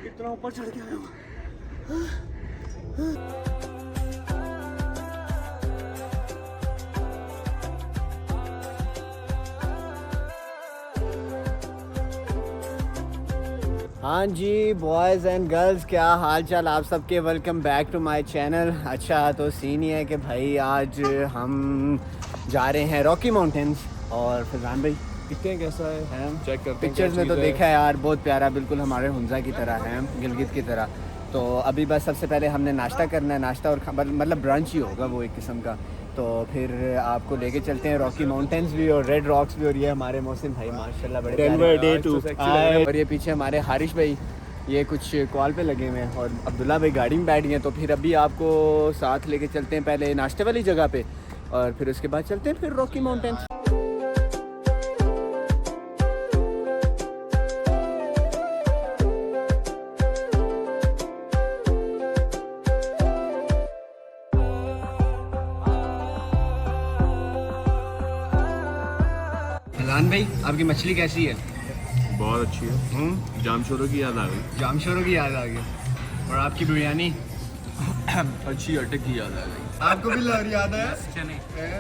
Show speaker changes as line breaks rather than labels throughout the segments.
इतना ऊपर चढ़ के आया हूँ। हाँ जी बॉयज़ एंड गर्ल्स, क्या हाल चाल आप सबके। Welcome back to my channel. अच्छा तो सीन ये है कि भाई आज हम जा रहे हैं रॉकी माउंटेन्स। और फैज़ान भाई दिखते हैं कैसा है चेक करते हैं। पिक्चर्स में तो देखा है यार, बहुत प्यारा, बिल्कुल हमारे हुंजा की तरह है, गिलगित की तरह। तो अभी बस सबसे पहले हमने नाश्ता करना है, नाश्ता और मतलब ब्रंच ही होगा वो एक किस्म का। तो फिर आपको लेके चलते हैं रॉकी माउंटेन्स भी और रेड रॉक्स भी। और ये हमारे मोहसिन भाई माशाल्लाह बड़े प्यारे। और ये पीछे हमारे हारिश भाई ये कुछ कॉल पे लगे हुए हैं और अब्दुल्ला भाई गाड़ी में बैठ गए हैं। तो फिर अभी आपको साथ लेके चलते हैं पहले नाश्ते वाली जगह पे और फिर उसके बाद चलते हैं फिर रॉकी माउंटेन्स। फैज़ान भाई आपकी मछली कैसी है?
बहुत अच्छी है। जामशोरों की याद आ गई।
जामशोरों की याद आ गई। और आपकी बिरयानी
अच्छी अटक की याद आ गई।
आपको भी लहर याद है?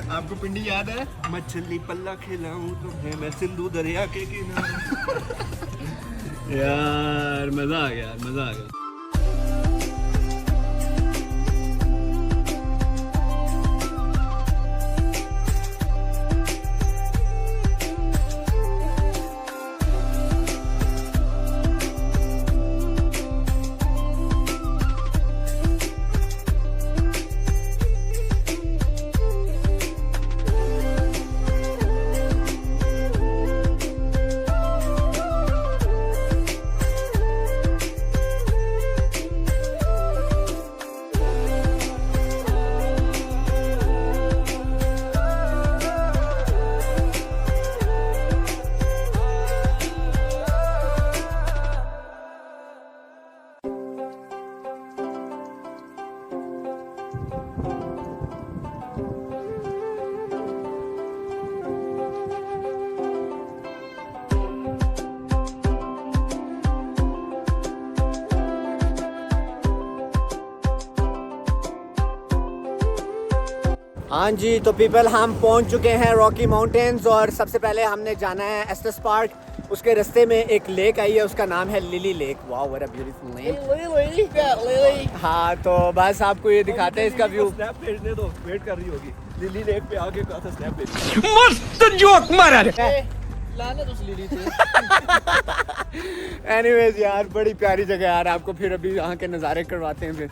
आपको पिंडी याद है?
मछली पल्ला खिलाऊं तुम्हें मैं सिंधु दरिया के किनारे।
यार मज़ा आ गया, मज़ा आ गया। हाँ जी तो पीपल हम पहुंच चुके हैं रॉकी माउंटेन्स। और सबसे पहले हमने जाना है एस्टेस पार्क। उसके रास्ते में एक लेक आई है, उसका नाम है लिली लेक। वाह व्हाट अ ब्यूटीफुल नेम। हाँ तो बस आपको ये दिखाते हैं इसका व्यू।
स्नैप भेजने दो, वेट कर रही होगी। लिली लेक पे आके कहा था स्नैप भेज।
मस्त जोक मारा रे।
लाने तो लिली थी। एनीवेज यार बड़ी प्यारी जगह यार, आपको फिर अभी यहाँ के नज़ारे करवाते हैं फिर।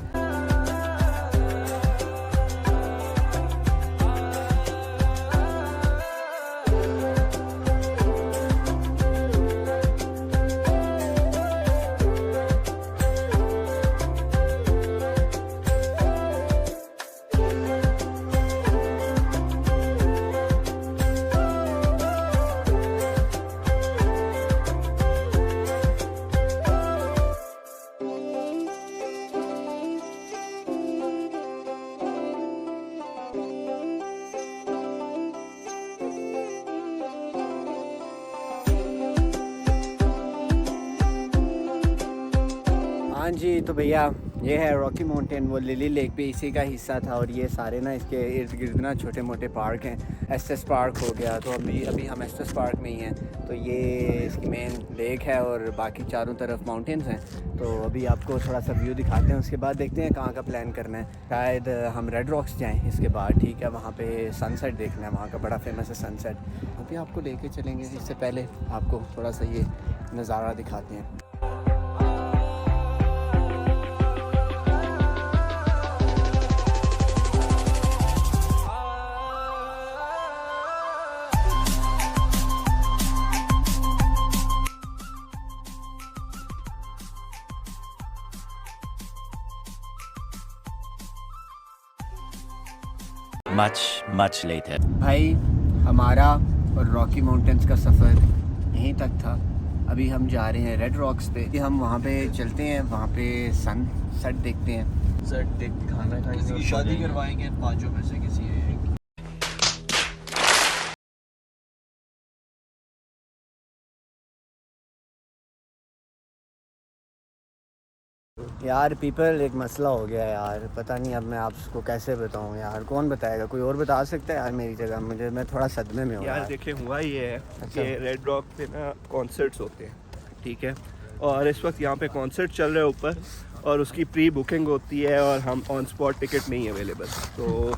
हाँ जी तो भैया ये है रॉकी माउंटेन, वो लिली लेक भी इसी का हिस्सा था। और ये सारे ना इसके इर्द गिर्द ना छोटे मोटे पार्क हैं। एस्टेस पार्क हो गया, तो अभी हम एस्टेस पार्क में ही हैं। तो ये इसकी मेन लेक है और बाकी चारों तरफ माउंटेन्स हैं। तो अभी आपको थोड़ा सा व्यू दिखाते हैं, उसके बाद देखते हैं कहाँ का प्लान करना है। शायद हम रेड रॉक्स जाएँ इसके बाद, ठीक है। वहाँ पे सनसेट देखना है, वहाँ का बड़ा फेमस है सनसेट। अभी आपको लेके चलेंगे, इससे पहले आपको थोड़ा सा ये नज़ारा दिखाते हैं।
much later.
भाई हमारा और रॉकी माउंटेन्स का सफ़र यहीं तक था। अभी हम जा रहे हैं रेड रॉक्स पे। हम वहाँ पे चलते हैं, वहाँ पे सन सेट देखते हैं।
सेट देख खाना खाएंगे, शादी करवाएंगे पांचों में से किसी एक।
यार पीपल एक मसला हो गया यार, पता नहीं अब मैं आपको कैसे बताऊं यार, कौन बताएगा, कोई और बता सकता है यार मेरी जगह, मैं थोड़ा सदमे में हूँ
यार
यार।
देखिए हुआ ये है
अच्छा।
कि रेड रॉक पे ना कॉन्सर्ट्स होते हैं, ठीक है, और इस वक्त यहाँ पे कॉन्सर्ट चल रहे हैं ऊपर, और उसकी प्री बुकिंग होती है और हम ऑन स्पॉट टिकट नहीं है अवेलेबल, तो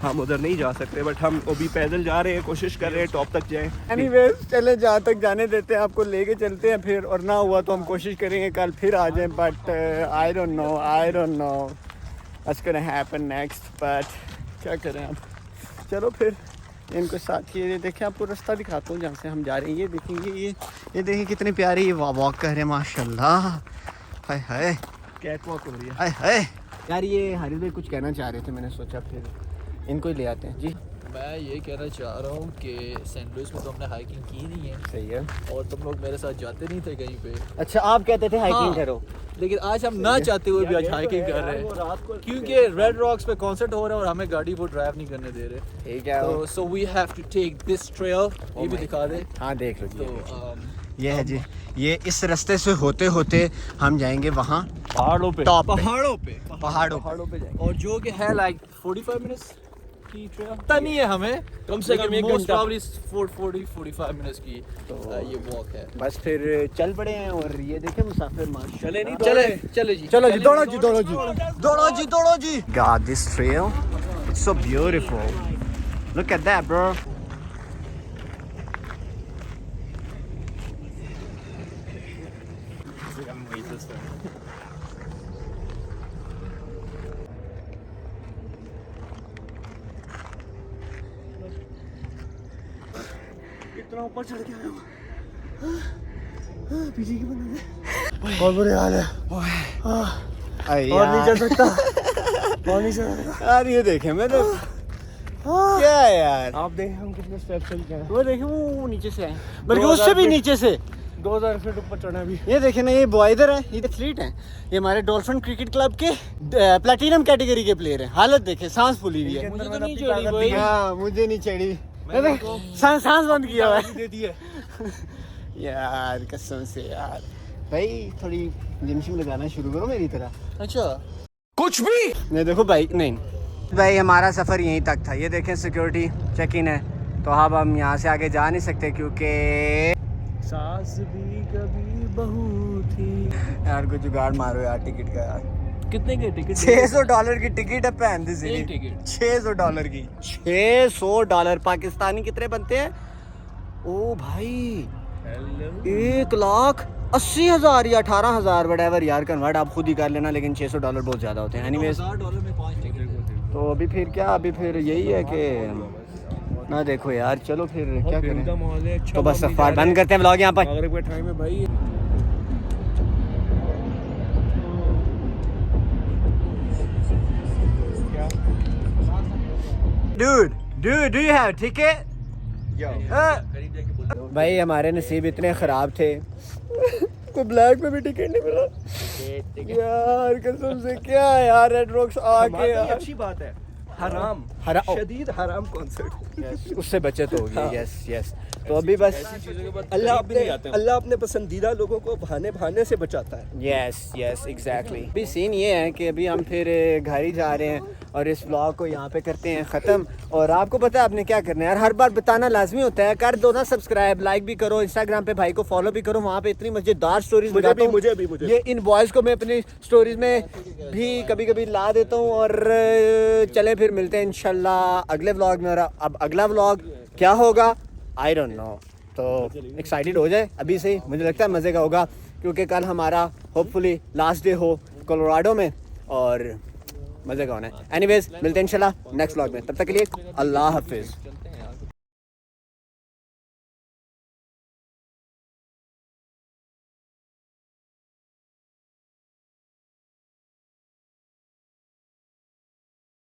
हम उधर नहीं जा सकते, बट हम अभी पैदल जा रहे हैं, कोशिश कर रहे हैं टॉप तक जाएं।
एनीवेज चले जहाँ तक जाने देते हैं, आपको लेके चलते हैं फिर, और ना हुआ तो हम कोशिश करेंगे कल फिर आ जाएं, but I don't know what's gonna happen next, but क्या करें अब। चलो फिर इनको साथ ये देखें, आपको रास्ता दिखाता हूँ जहाँ से हम जा रहे हैं। ये देखेंगे, ये देखिए कितने प्यारे ये वॉक कर रहे हैं, माशाल्लाह, हाय हाय
कैट वॉक हो रही है।
हाय हाय। यार ये हरीश भाई कुछ कहना चाह रहे थे, मैंने सोचा फिर इनको ही ले आते हैं। जी
मैं ये कहना चाह रहा हूँ कि सेंट लुइस में तो हमने हाइकिंग की नहीं है,
सही है।
और तुम लोग मेरे साथ जाते नहीं थे कहीं पे,
अच्छा आप कहते थे हाइकिंग
हाँ।
करो,
लेकिन आज हम ना चाहते हुए भी आज हाइकिंग कर रहे हैं क्योंकि रेड रॉक्स पे कॉन्सर्ट हो रहा है और हमें गाड़ी वो ड्राइव नहीं करने दे रहे,
ठीक है।
तो so we have to take this trail. ये भी दिखा दे।
हाँ देख लो जी,
तो
ये है जी, ये इस रास्ते से होते होते हम जाएंगे वहाँ
पहाड़ों पे,
टॉप पे।
पहाड़ों पे,
पहाड़ों
पे जाएंगे।
और जो कि है लाइक 45 मिनट्स की ट्रेल, पता नहीं है हमें,
कम से कम एक
मोस्ट
घंटा।
प्रॉब्ली 45 मिनट्स की ये वॉक है।
बस फिर चल पड़े हैं, और ये देखें मुसाफिर माशाल्लाह।
चले नहीं
चले चले जी,
चलो जी, दौड़ो जी, दौड़ो जी, दौड़ो जी, दौड़ो जी। God, this trail, it's so beautiful. Look at that, bro.
इतना ऊपर चढ़ के आया हूँ।
बहुत बुरे हाल है, और नहीं चल सकता, और नहीं चल सकता यार। ये देखें, मैं तो क्या है यार,
आप देखें हम कितने स्टेप चल के आए।
वो देखें वो नीचे से आए, बल्कि उससे भी नीचे से
2000 फीट ऊपर चढ़ा अभी।
ये देखे ना, ये बॉय इधर है, ये एथलीट हैं, ये हमारे डॉल्फिन क्रिकेट क्लब के प्लैटिनम कैटेगरी के प्लेयर हैं। हालत देखे, सांस फूली हुई है।
मुझे तो नहीं चढ़ी भाई।
हाँ मुझे नहीं चढ़ी, सांस बंद किया हुआ है
दे दी है।
यार कसम से यार, भाई थोड़ी जिम शिम लगाना शुरू करो मेरी तरह।
अच्छा
कुछ भी
नहीं देखो बाइक नहीं भाई, हमारा सफ़र यहीं तक था। ये देखें सिक्योरिटी चेक इन है, तो अब हम यहाँ से आगे जा नहीं सकते क्योंकि
सास भी कभी बहू थी।
यार कुछ जुगाड़ मारो यार टिकट का यार।
कितने के टिकट?
$600 की टिकट है पहन दी
एक टिकट
$600 की। $600 पाकिस्तानी कितने बनते हैं? ओ भाई 1,80,000 या 18,000 वटेवर यार, कन्वर्ट आप खुद ही कर लेना, लेकिन $600 बहुत ज़्यादा होते हैं। एनीवेज
$1000 में 5 टिकट होते हैं।
तो अभी फिर क्या, अभी फिर यही है कि ना देखो यार, चलो फिर क्या करें,
माहौल है, अच्छा
तो बस सफार बंद करते हैं व्लॉग यहाँ पर।
मगरिब के टाइम में भाई
Dude, do you have ticket?
करीब जाके बोल
भाई हमारे नसीब इतने ख़राब थे को ब्लैक में भी टिकट नहीं मिला यार, कसम से। क्या है यार, रेड रॉक्स आके यार,
अच्छी बात है, हराम शदीद हराम कॉन्सर्ट,
उससे बचत होगी। यस यस, तो अभी बस
अल्लाह अपने पसंदीदा लोगों को बहाने से बचाता है।
Yes yes exactly. अभी सीन ये है कि अभी हम फिर घर ही जा रहे हैं और इस व्लॉग को यहाँ पे करते हैं ख़त्म। और आपको पता है आपने क्या करना है यार, हर बार बताना लाजमी होता है, कर दो ना सब्सक्राइब, लाइक भी करो, इंस्टाग्राम पे भाई को फॉलो भी करो, वहाँ पे इतनी मजेदार स्टोरीज लगाता हूँ।
मुझे
ये इन बॉयज़ को मैं अपनी स्टोरीज में भी कभी कभी ला देता हूँ। और चलें फिर मिलते हैं इंशाल्लाह अगले व्लॉग में। और अब अगला व्लॉग क्या होगा आई डोंट नो, तो एक्साइटेड हो जाए अभी से ही, मुझे लगता है मज़े का होगा, क्योंकि कल हमारा होपफुली लास्ट डे हो कोलोराडो में और मज़े का होना है। एनीवेज मिलते हैं इंशाल्लाह नेक्स्ट व्लॉग में, तब तक के लिए अल्लाह हाफिज़।